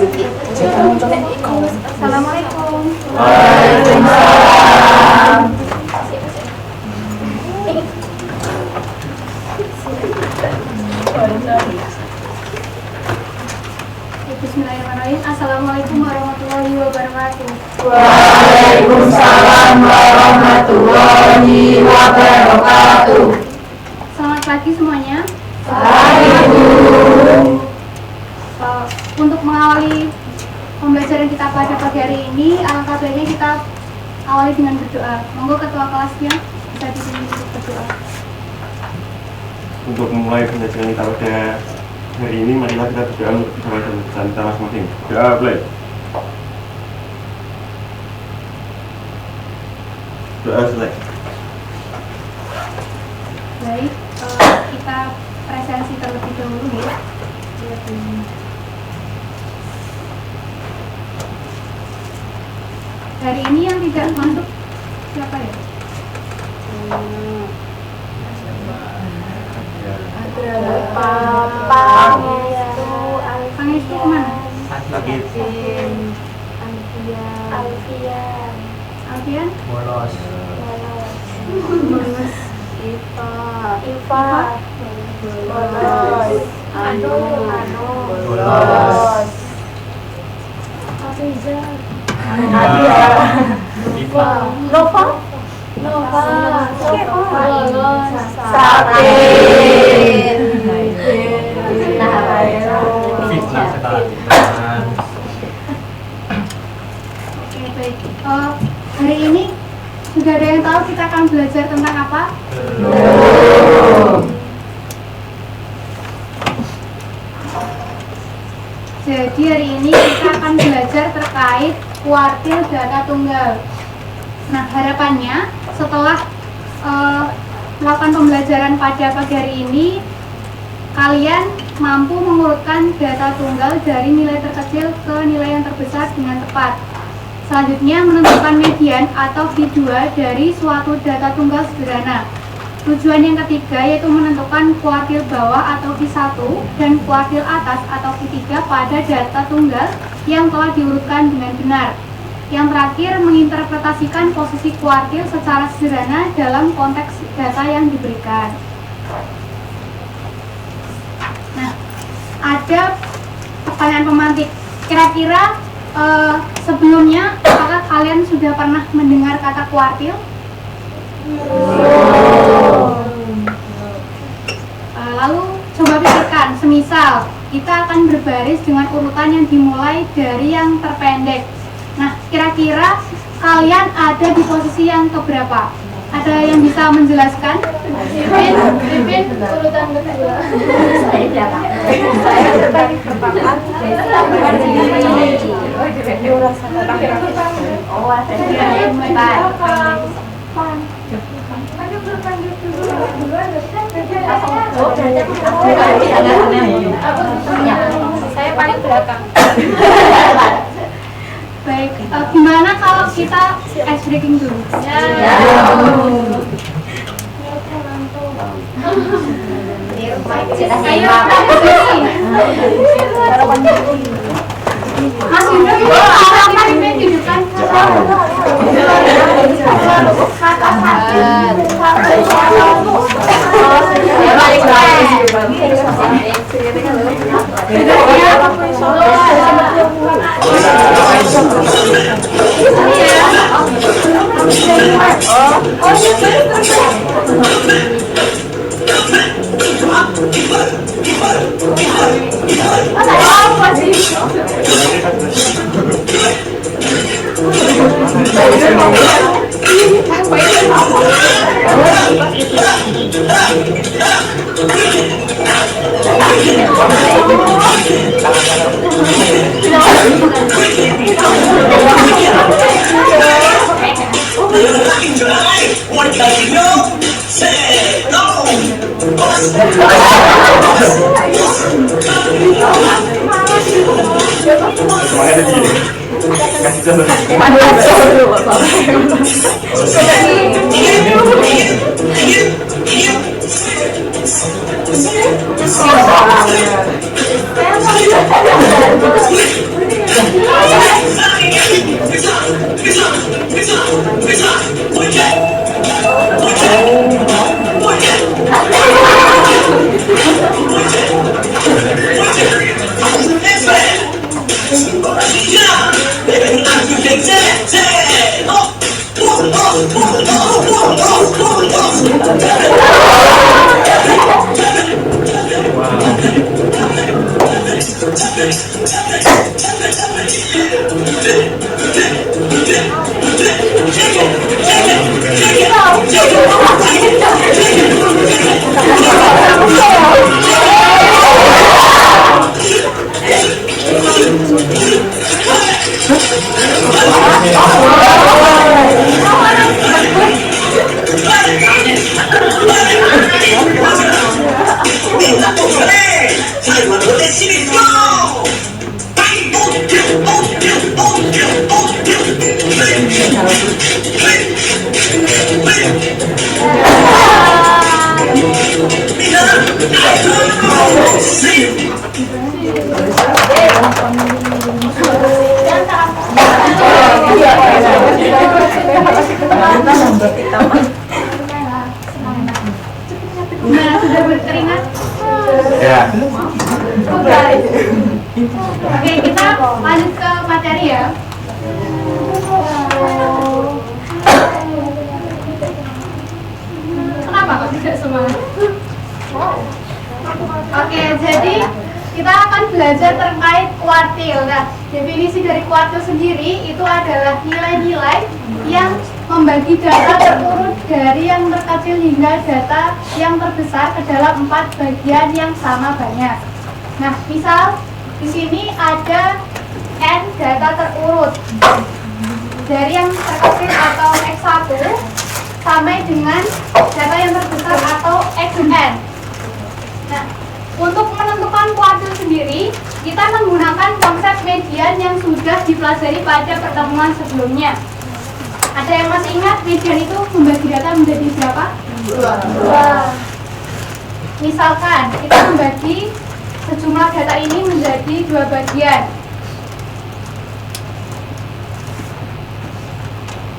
Assalamualaikum. Waalaikumsalam. Bismillahirrahmanirrahim. Assalamualaikum warahmatullahi wabarakatuh. Waalaikumsalam warahmatullahi wabarakatuh. Selamat pagi semuanya. Pagi, Bu. Untuk mengawali pembelajaran kita pada pagi hari ini, alangkah baiknya kita awali dengan berdoa. Monggo ketua kelasnya bisa dipimpin untuk berdoa. Untuk memulai pembelajaran kita pada hari ini, marilah kita berdoa untuk kedua dan pesan kita masing-masing. Doa play. Doa selesai. Baik, kita presensi terlebih dahulu ya. Hari ini yang tidak masuk siapa ya? Pangestu kemana? Sakit. Alfian? Bolos. Iva bolos. Anu Bolos. Afizal Iva. Nova bolos. Sakit. Fitnah sekarang. Oke, baik. Hari ini sudah ada yang tahu kita akan belajar tentang apa? Jadi hari ini kita akan belajar terkait kuartil data tunggal. Nah, harapannya setelah melakukan pembelajaran pada pagi hari ini, kalian mampu mengurutkan data tunggal dari nilai terkecil ke nilai yang terbesar dengan tepat. Selanjutnya, menentukan median atau V2 dari suatu data tunggal sederhana. Tujuan yang ketiga yaitu menentukan kuartil bawah atau V1 dan kuartil atas atau V3 pada data tunggal yang telah diurutkan dengan benar. Yang terakhir, menginterpretasikan posisi kuartil secara sederhana dalam konteks data yang diberikan. Nah, ada pertanyaan pemantik. Kira-kira sebelumnya apakah kalian sudah pernah mendengar kata kuartil? Lalu coba pikirkan, semisal kita akan berbaris dengan urutan yang dimulai dari yang terpendek. Nah, kira-kira kalian ada di posisi yang keberapa? Ada yang bisa menjelaskan? Pipin, urutan kedua. Saya berapa? Saya paling belakang. Baik, gimana kalau kita ice breaking dulu? Ayo, Mas Yudha, apa ini tunjukkan? Semangat aja gini. Kasih contoh. Nah, sudah berkeringat. Ya. Oke, kita lanjut ke materi ya. Kenapa kok tidak semangat? Oke, jadi kita akan belajar terkait kuartil. Nah, definisi dari kuartil sendiri itu adalah nilai-nilai yang membagi data terurut dari yang terkecil hingga data yang terbesar ke dalam 4 bagian yang sama banyak. Nah, misal di sini ada n data terurut dari yang terkecil atau x1 sampai dengan data yang terbesar atau xn. Nah, untuk menentukan kuartil sendiri, kita menggunakan konsep median yang sudah dipelajari pada pertemuan sebelumnya. Ada yang masih ingat median itu membagi data menjadi berapa? 2. Misalkan kita membagi sejumlah data ini menjadi 2 bagian.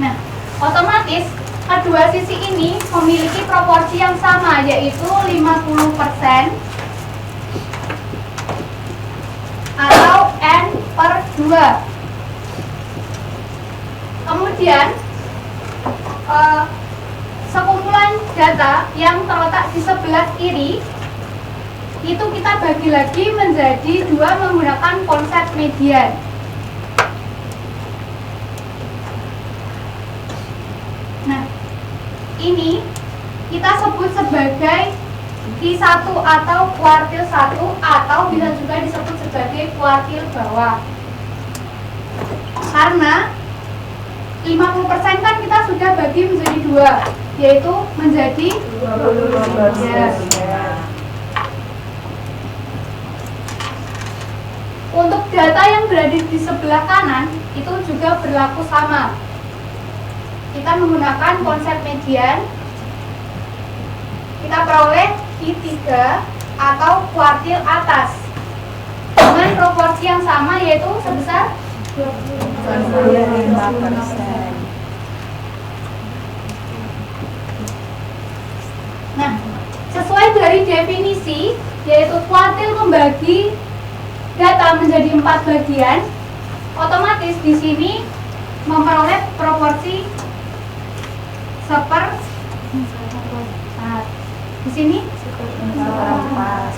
Nah, otomatis kedua sisi ini memiliki proporsi yang sama, yaitu 50% atau n/2. Kemudian sekumpulan data yang terletak di sebelah kiri itu kita bagi lagi menjadi 2 menggunakan konsep median. Nah, ini kita sebut sebagai Q1 atau kuartil 1, atau bisa juga disebut sebagai kuartil bawah. Karena 50% kan kita sudah bagi menjadi 2, yaitu menjadi 20. Ya. Untuk data yang berada di sebelah kanan itu juga berlaku sama. Kita menggunakan konsep median. Kita peroleh Q3 atau kuartil atas dengan proporsi yang sama, yaitu sebesar 25%. Nah, sesuai dari definisi, yaitu kuartil membagi data menjadi 4 bagian, otomatis di sini memperoleh proporsi 1/4. Nah, di sini 1/4.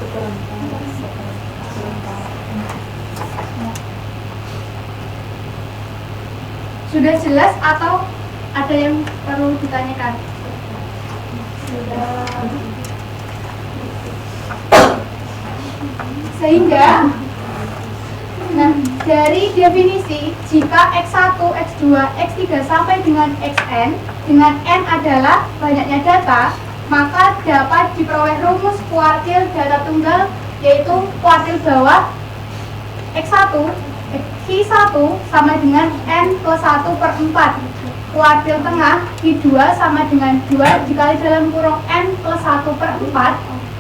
Sudah jelas atau ada yang perlu ditanyakan? Sudah. Sehingga, nah, dari definisi, jika X1, X2, X3 sampai dengan Xn, dengan n adalah banyaknya data, maka dapat diperoleh rumus kuartil data tunggal, yaitu kuartil bawah X1, Q1 sama dengan n+1/4. Kuartil tengah Q2 sama dengan 2 dikali dalam kurung n+1/4,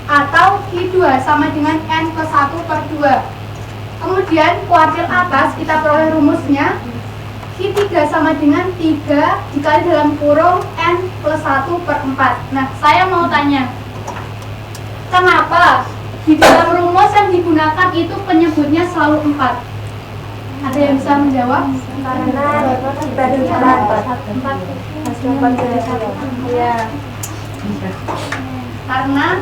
atau Q2 sama dengan n+1/2. Kemudian kuartil atas kita peroleh rumusnya Q3 sama dengan 3 dikali dalam kurung n+1/4. Nah, saya mau tanya, kenapa di dalam rumus yang digunakan itu penyebutnya selalu 4? Ada yang bisa menjawab? Karena dibagi 4. Iya. Karena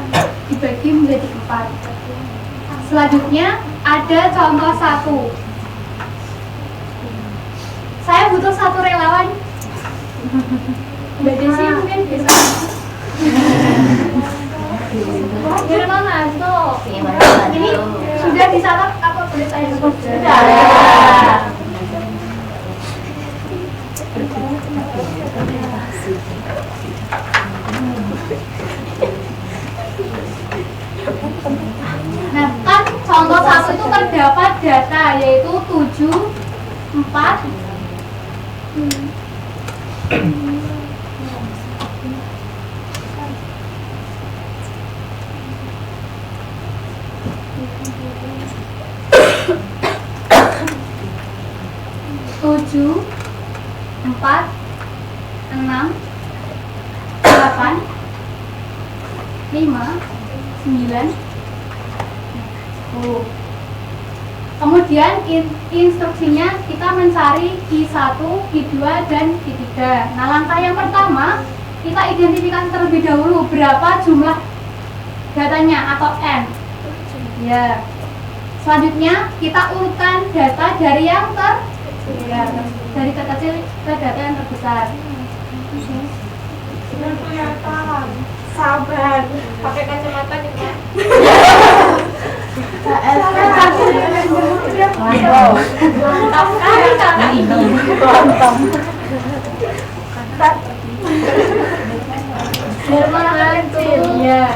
dibagi menjadi 4. Selanjutnya ada contoh 1. Mbak Desi mungkin bisa. Gimana Anto? Ini sudah dicatat apa boleh saya sebut? Sudah. Nah, kan contoh satu itu terdapat data yaitu 7, 4, 7, 4, 6, 8, 5, 9, 10. Kemudian instruksinya kita mencari I1, I2, dan I3. Nah, langkah yang pertama kita identifikasi terlebih dahulu berapa jumlah datanya atau N. Ya. Selanjutnya kita urutkan data dari yang dari terkecil ke data yang terbesar. Sabar, pakai kacamata nih Pak. Mantap sekali kakak ini. Iya.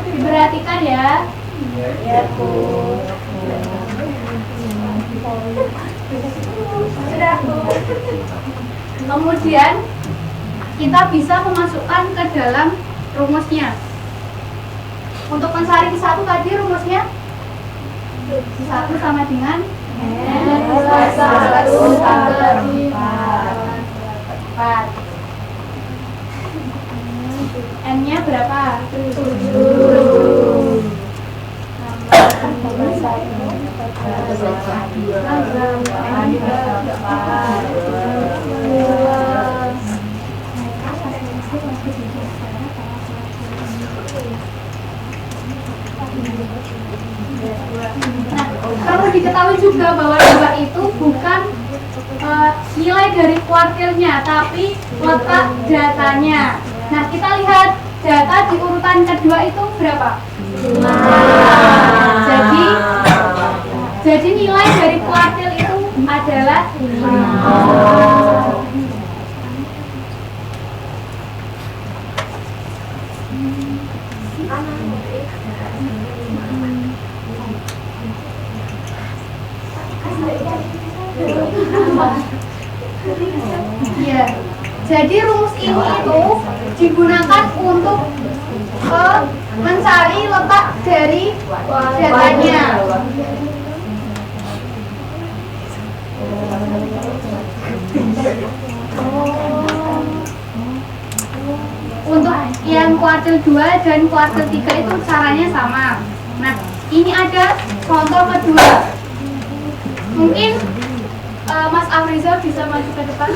Diperhatikan ya. Ya, Bu. Sudah, Bu. Kemudian kita bisa memasukkan ke dalam rumusnya. Untuk mencari I1 tadi rumusnya I1 sama dengan N plus 1 tambah 4. N-nya berapa? 7. Perlu diketahui juga bahwa 2 itu bukan nilai dari kuartilnya, tapi letak datanya. Nah, kita lihat data di urutan kedua itu berapa? 5. Jadi nilai dari kuartil itu adalah 5. Ya, jadi rumus ini itu digunakan untuk mencari letak dari datanya. Untuk yang kuartil 2 dan kuartil 3 itu caranya sama. Nah, ini ada contoh kedua. Mungkin Mas Afrizal bisa maju ke depan.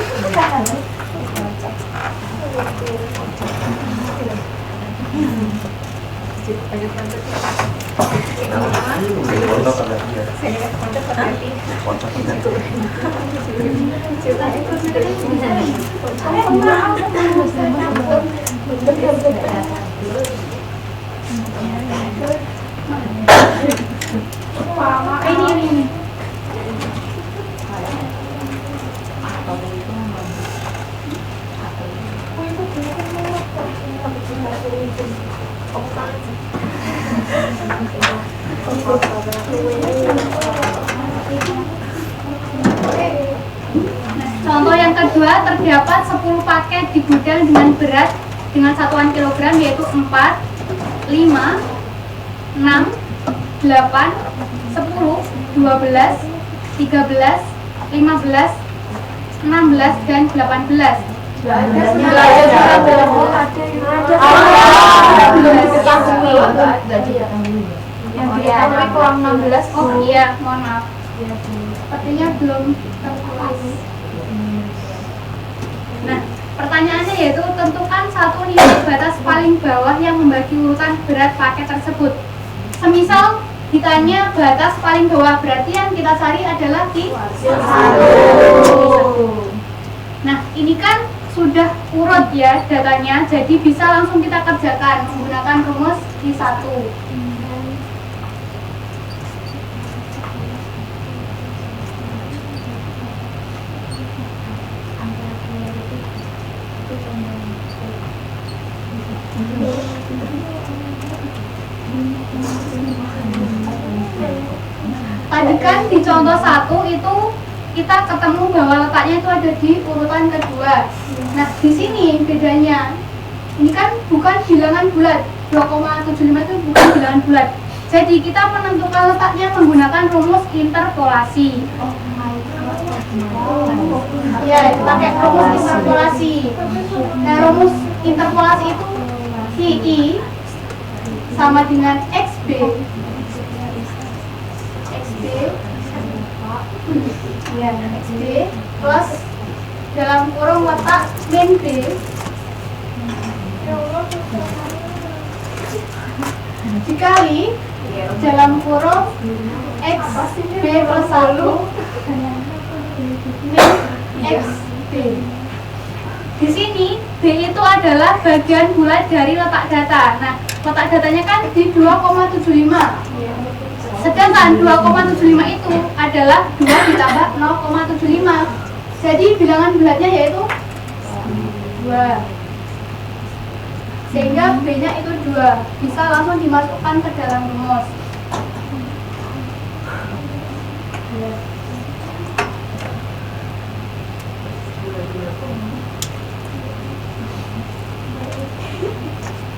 Ini. Contoh yang kedua, terdapat 10 paket di gudang dengan berat dengan satuan kilogram yaitu 4, 5, 6, 8, 10, 12, 13, 15, 16, dan 18. Yang kurang 16. Oh iya, mohon maaf. Sepertinya belum tertulis. Nah, pertanyaannya yaitu tentukan satu nilai batas paling bawah yang membagi urutan berat paket tersebut. Semisal ditanya batas paling bawah, berarti yang kita cari adalah Q1. Nah, ini kan sudah urut ya datanya, jadi bisa langsung kita kerjakan menggunakan rumus Q1. Tadi kan di contoh 1 itu kita ketemu bahwa letaknya itu ada di urutan kedua. Nah, di sini bedanya. Ini kan bukan bilangan bulat. 2,75 itu bukan bilangan bulat. Jadi kita menentukan letaknya menggunakan rumus interpolasi. Ya, pakai rumus interpolasi. Nah, rumus interpolasi itu CI sama dengan XB. Ya, XB plus dalam kurung letak min B dikali dalam kurung XB plus 1 min XB. Di sini B itu adalah bagian bulat dari letak data. Nah, letak datanya kan di 2,75. Sedangkan 2,75 itu adalah 2 ditambah 0,75. Jadi bilangan bulatnya yaitu 2. Sehingga B-nya itu 2. Bisa langsung dimasukkan ke dalam rumus.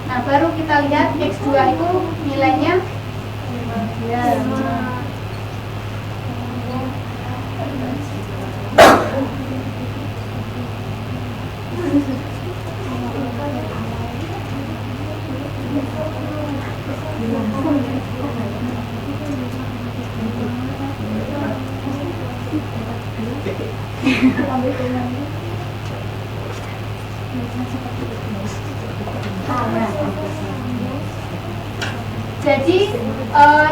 Nah, baru kita lihat X2 itu nilainya ya. Jadi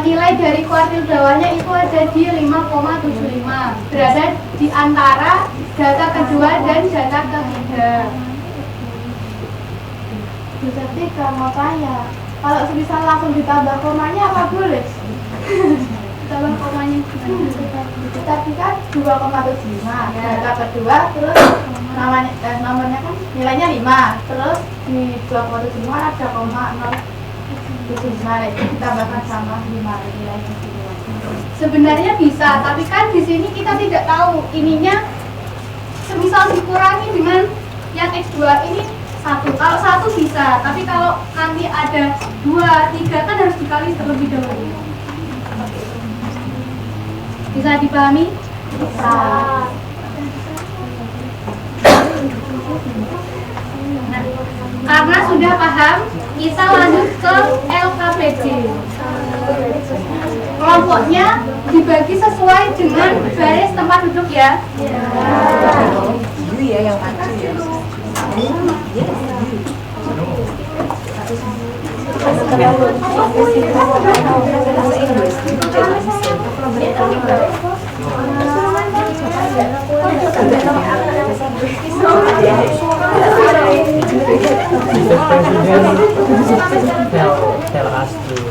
nilai dari kuartil bawahnya itu ada di 5,75, berada di antara data kedua dan data ketiga. Bisa 3, makanya kalau bisa langsung ditambah komanya apa boleh? Ditambah komanya Tadi kan 2,75 data kedua, terus nomornya kan nilainya 5, terus di 2,75 ada koma 0,75 itu ditambahkan sama 5 nilainya. sebenarnya bisa, tapi kan di sini kita tidak tahu ininya semisal dikurangi dengan yang X2 ini 1. Kalau 1 bisa, tapi kalau nanti ada 2, 3 kan harus dikali terlebih dahulu. Bisa dipahami? Bisa. Nah, karena sudah paham, kita lanjut ke LKPD. Kelompoknya dibagi sesuai dengan baris tempat duduk ya. Ya yang maju ya.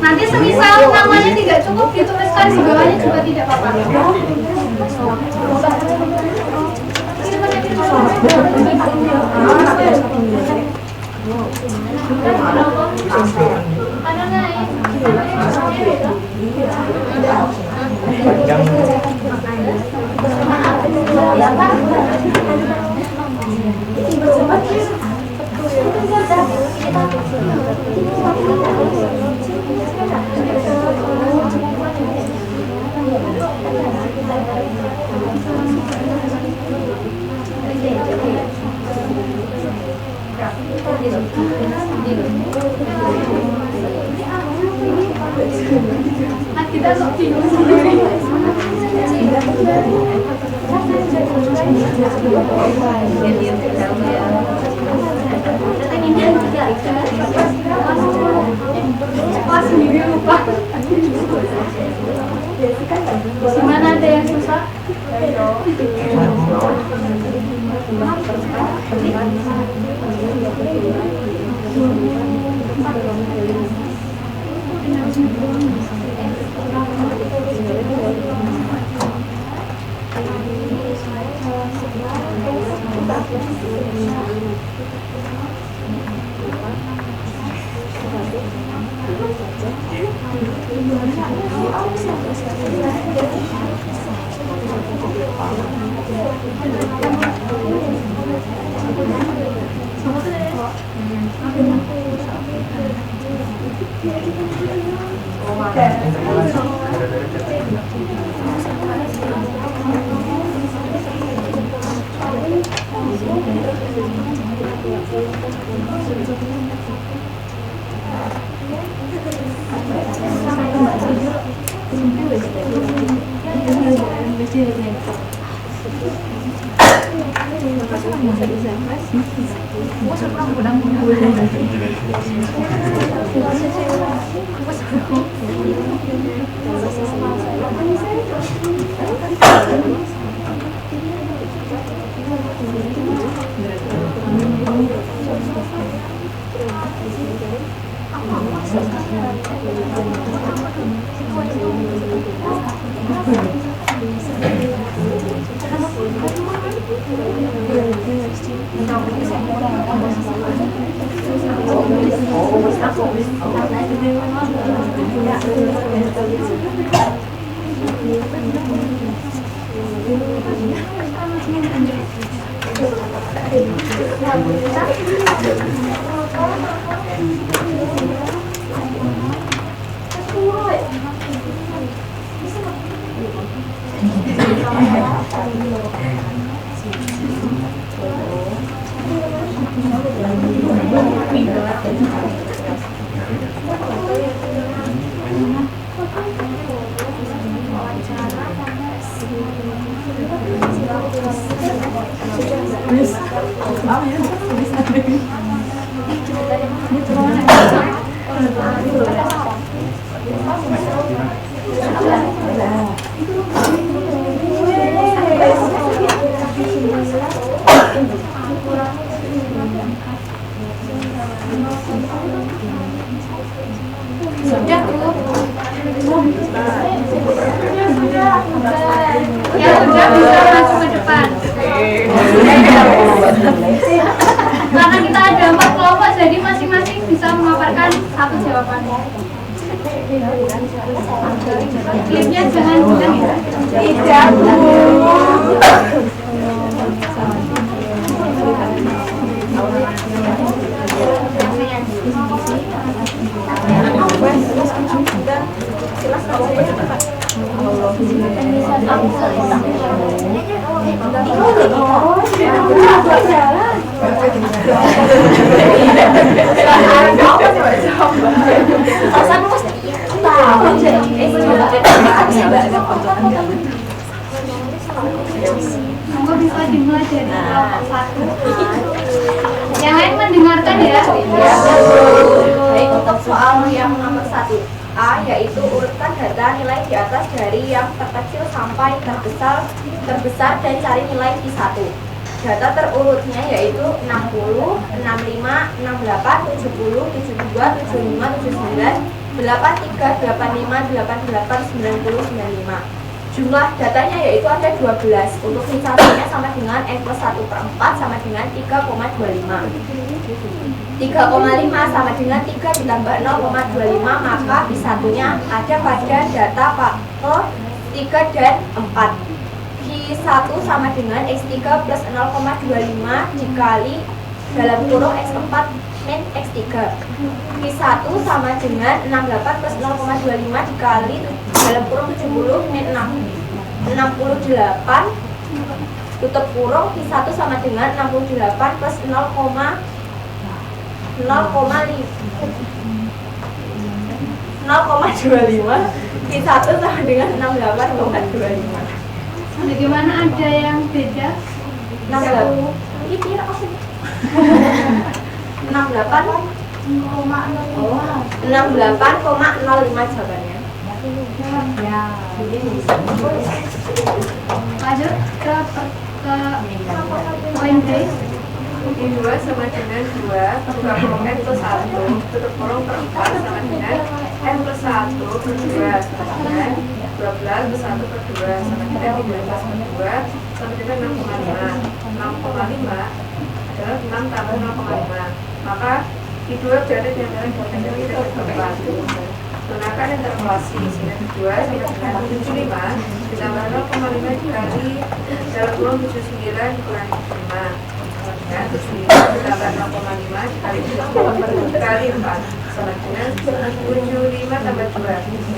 Nanti semisal namanya tidak cukup dituliskan di bawahnya juga tidak apa-apa. Ada naik. Nah, kita sok bingung sendiri. Pas sendiri lupa. Gimana, ada yang susah? Sudah, Bu. Ya sudah, bisa masuk ke depan. Karena kita ada 4 kelompok, jadi masing-masing bisa memaparkan satu jawabannya. Klipnya jangan bilang ya. Tidak, Bu. Monggo bisa dimulai dari kelompok 1. Yang lain mendengarkan ya. Baik, untuk soal yang nomor 1A, yaitu urutkan data nilai di atas dari yang terkecil sampai terbesar dan cari nilai Q1. Data terurutnya yaitu 60, 65, 68, 70, 72, 75, 79, 83, 85, 88, 90, 95. Jumlah datanya yaitu ada 12. Untuk Q1-nya sama dengan N+1/4 sama dengan 3,25. 3,5 sama dengan 3 ditambah 0,25, maka Q1-nya ada pada data faktor 3 dan 4. Q1 sama dengan X3 plus 0,25 dikali dalam kurung X4 min X3. Q1 sama dengan 68 plus 0,25 dikali dalam kurung 70 min 68 tutup kurung. Q1 sama dengan 68 plus 0,25 Q1 sama dengan 68,25. Bagaimana, ada yang beda? 68,05 jawabannya. Lanjut ke poin B. I2 sama dengan 2 buka kurung N plus 1 tutup kurung per 4 sama dengan N plus 1 per 2 sama dengan 12 plus 1 per 2 sama dengan 13 per 2 sama dengan 6,5. 6,5 adalah 6 tambah 0,5. Maka I2 berada di antara dua kali dan keempat. Gunakan interpolasi sehingga I2 sama dengan 75 ditambah 0,5 dikali dalam kurung 79 dikurangi 75. Ya, 75 ditambah 0,5 dikali 7 dikali 4 sama dengan 75 tambah 2 sama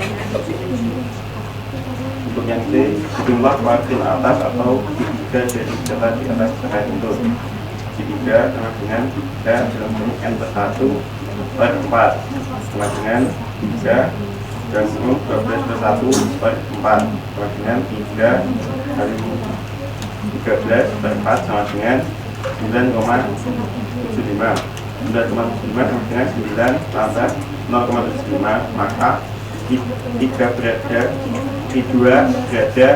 dengan 77. Untuk yang C, jumlah kuartil atas atau Q3 dari data di atas terkait untuk Q3 sama dengan 3 dalam kurung N plus 1 per 4 sama dengan 3 dalam kurung 12 plus 1 per 4 sama dengan 3 kali 13 per 4 sama dengan 9,75. 9,75 sama dengan 9 tambah 0,75, maka I2 berada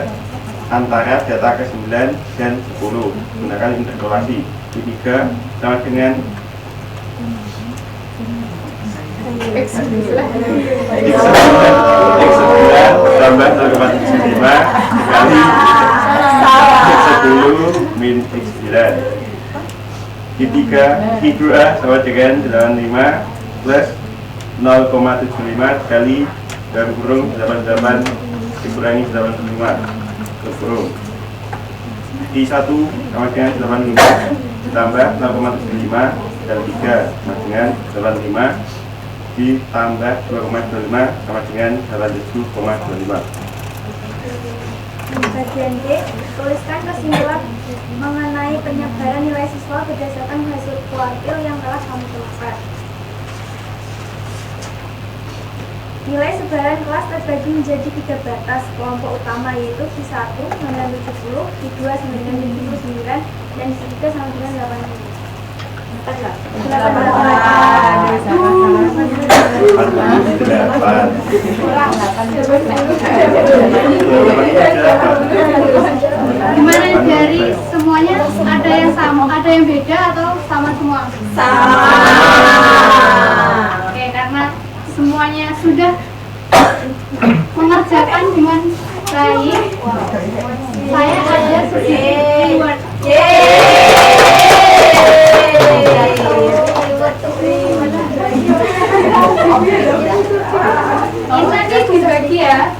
antara data ke-9 dan 10. Gunakan interpolasi. I3 sama dengan X9 tambah 0,75 dikali X10 min X9. I2 sama dengan 85 plus 0,75 kali dalam kurung 88 dikurangi 85 ke kurung. I1 sama dengan 85 ditambah 0,75 dan 3 sama dengan 85 ditambah 2,25 sama dengan 87,25. Bagian D, tuliskan kesimpulan mengenai penyebaran nilai siswa berdasarkan hasil kuartil yang telah kamu keluarkan. Nilai sebaran kelas terbagi menjadi 3 batas kelompok utama, yaitu Q1 970, Q2 979, dan Q3 sama dengan 85. Gimana dari semuanya, ada yang sama, ada yang beda atau sama semua? Sama. Oke, karena semuanya sudah mengerjakan dengan baik, saya ada sedikit reward. Ini nanti dibagi ya.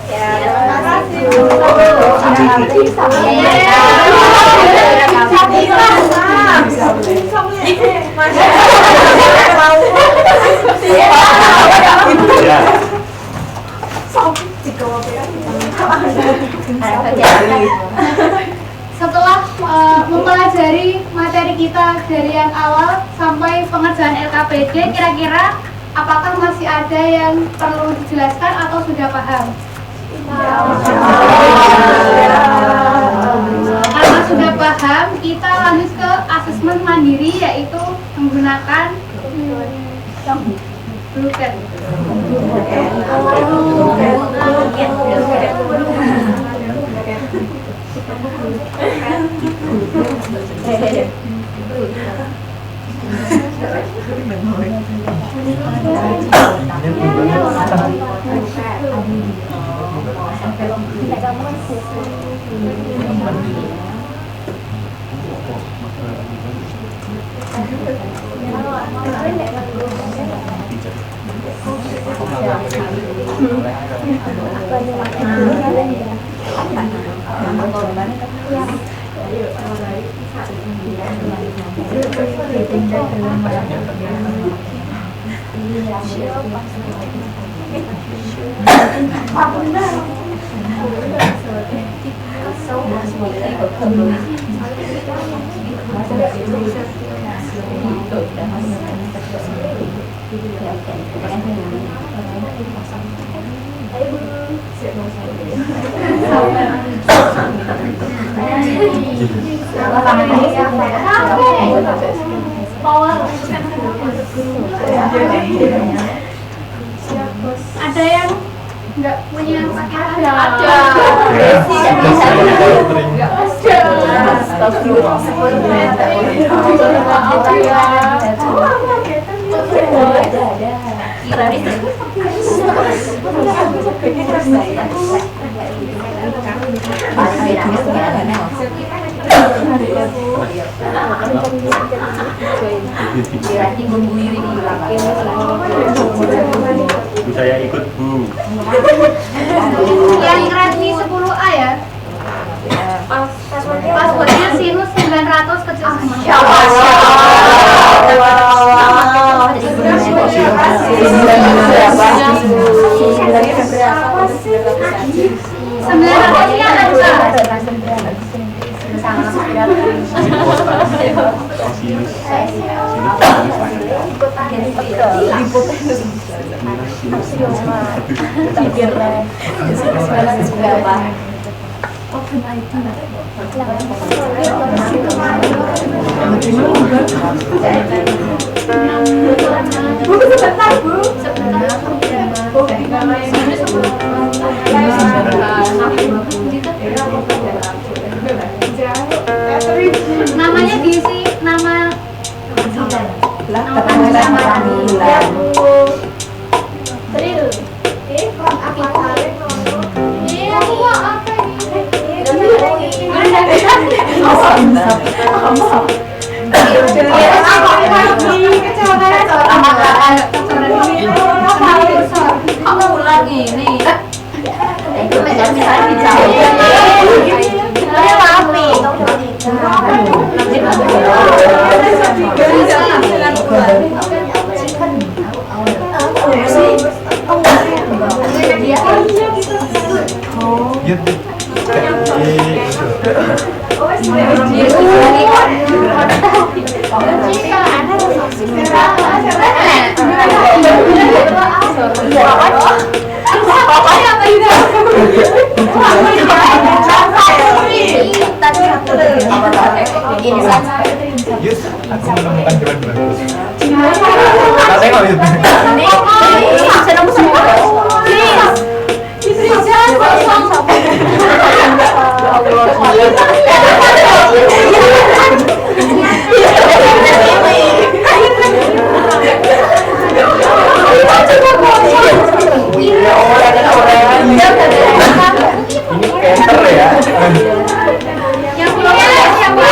Setelah mempelajari materi kita dari yang awal sampai pengerjaan LKPD, kira-kira apakah masih ada yang perlu dijelaskan atau sudah paham? Karena sudah paham, kita lanjut ke asesmen mandiri, yaitu menggunakan blueprint. Ada yang Enggak punya pakai ada. Bu, saya ikut Bu. Yang Redmi 10A ya. Passwordnya sinus 900 kecil semua. Sembilan ratusnya ada. Namanya diisi nama Aku menemukan jawaban bagus. Tak tengok itu. Ini enter ya. yang punya siapa?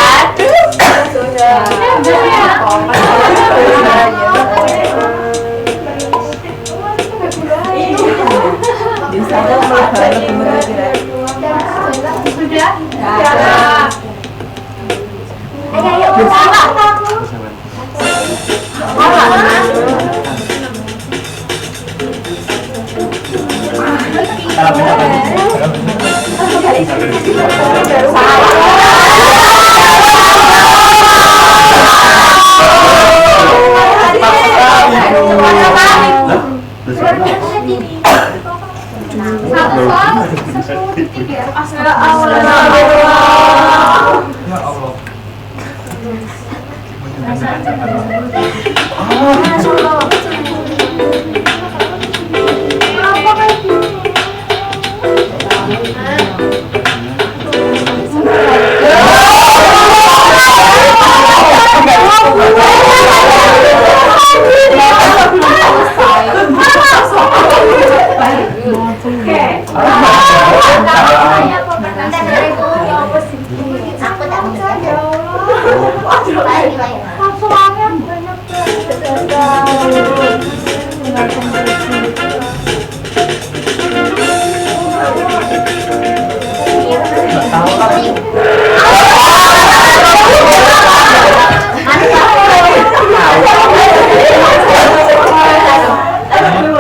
Satu soal 10 titik ya. Ya Allah.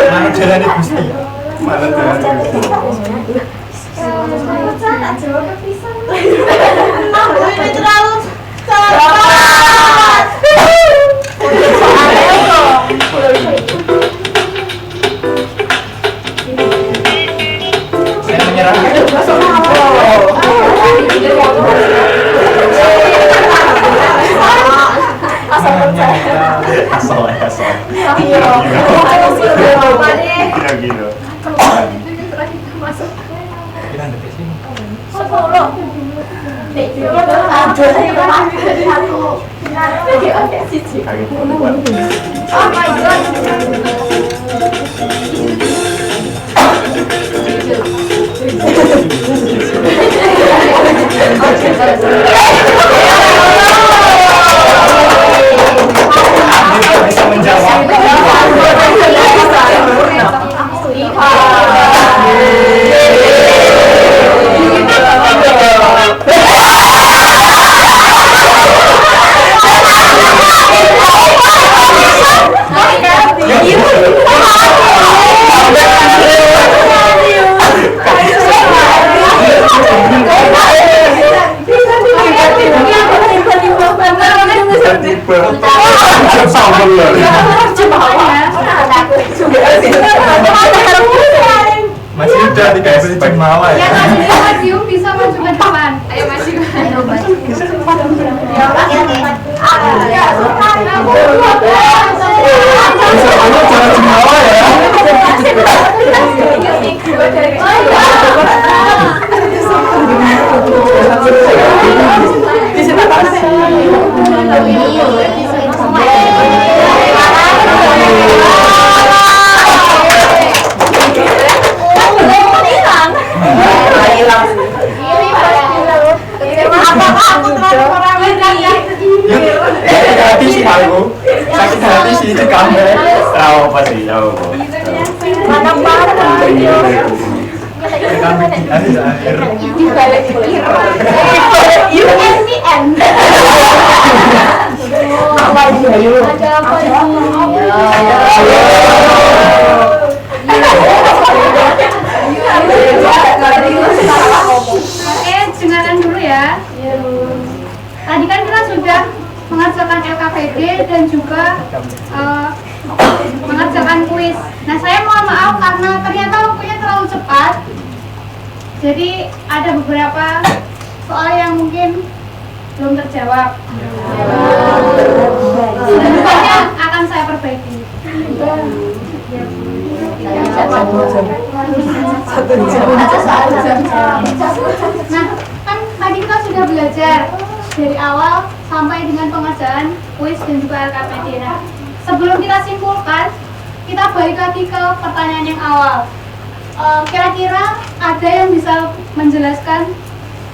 Mana jalan itu Gusti? Mana jalan itu? Saya menyerah. Asal. Gila. Bisa menjawab. Masih udah 3 Jemawa ya. Yang ada Masium bisa maju ke depan. Ayo maju. Kamu jangan Jemawa ya. Hati sih aku, sakit hati sih itu kamu. Tahu apa sih? Tahu. Mana parah? Oke, dengarkan dulu ya. Tadi kan kita sudah mengerjakan LKPD dan juga mengerjakan kuis. Nah, saya mohon maaf karena ternyata waktunya terlalu cepat. Jadi ada beberapa soal yang mungkin belum terjawab. Selanjutnya akan saya perbaiki. Nah, kan tadi kita sudah belajar dari awal sampai dengan pengerjaan kuis dan juga LKPD. Nah, sebelum kita simpulkan, kita balik lagi ke pertanyaan yang awal. Kira-kira ada yang bisa menjelaskan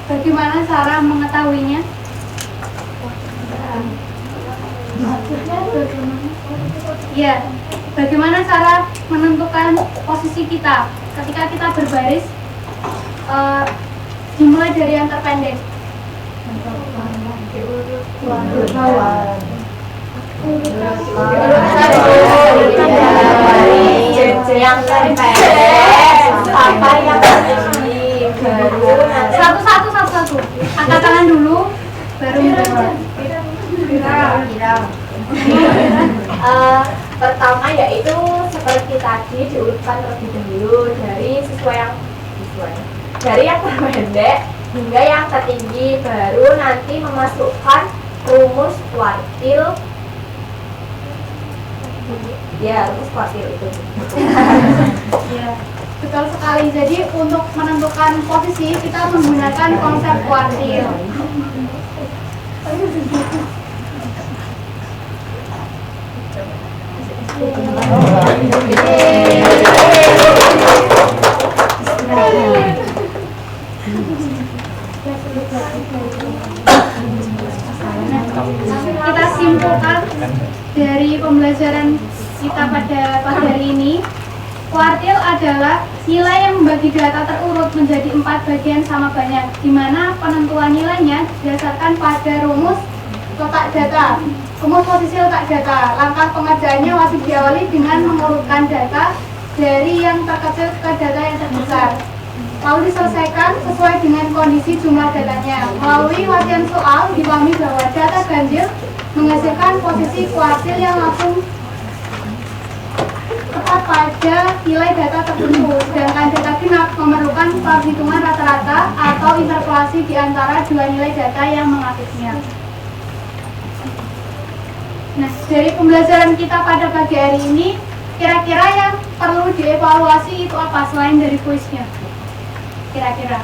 bagaimana cara mengetahuinya? Ya, bagaimana cara menentukan posisi kita ketika kita berbaris, dimulai dari yang terpendek. Yang terpendek sampai yang tertinggi baru nanti Satu-satu. Angkat tangan dulu, baru menjawab. Pertama yaitu seperti tadi diurutkan terlebih dahulu dari dari yang terpendek hingga yang tertinggi, baru nanti memasukkan rumus kuartil. Ya, rumus kuartil itu. Ya, betul sekali. Jadi untuk menentukan posisi kita menggunakan konsep kuartil. Kita simpulkan dari pembelajaran kita pada pagi hari ini, kuartil adalah nilai yang membagi data terurut menjadi 4 bagian sama banyak, di mana penentuan nilainya didasarkan pada rumus letak data. Rumus posisi letak data. Langkah pengerjaannya wajib diawali dengan mengurutkan data dari yang terkecil ke data yang terbesar. Lalu diselesaikan sesuai dengan kondisi jumlah datanya. Melalui latihan soal, dipahami bahwa data ganjil menghasilkan posisi kuartil yang langsung tepat pada nilai data tertentu, sedangkan data genap memerlukan perhitungan rata-rata atau interpolasi di antara dua nilai data yang mengapitnya. Nah, dari pembelajaran kita pada pagi hari ini, kira-kira yang perlu dievaluasi itu apa selain dari kuisnya? kira-kira?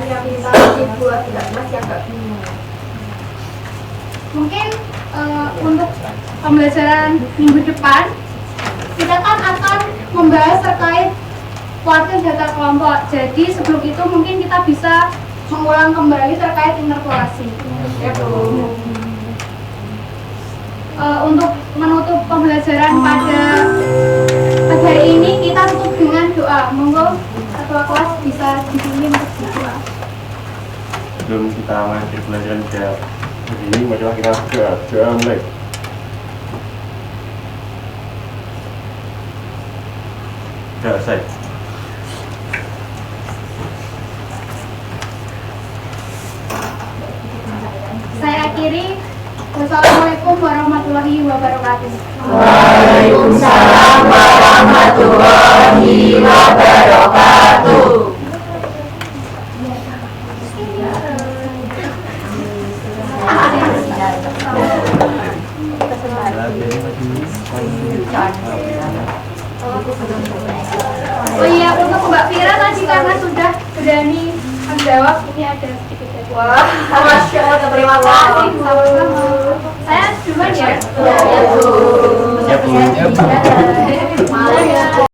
yang bisa dibuat tidak masih agak bingung. Mungkin untuk pembelajaran minggu depan kita kan akan membahas terkait kuartil data kelompok. Jadi sebelum itu mungkin kita bisa mengulang kembali terkait interpolasi. Ya, Bu. Untuk menutup pembelajaran pada hari ini kita tutup dengan doa. Monggo ketua kelas bisa dipimpin untuk berdoa. Sebelum kita mengakhiri pelajaran pada hari ini, marilah kita doa mulai. Sudah selesai. Saya akhiri. Wassalamualaikum warahmatullahi wabarakatuh. Waalaikumsalam warahmatullahi wabarakatuh. Oh iya, untuk Mbak Fira tadi karena sudah berani menjawab, ini ada sedikit. Wah, Masya Allah, terima kasih, Bu. Saya duluan ya. Ya, Bu. Ya, Bu. Malam ya.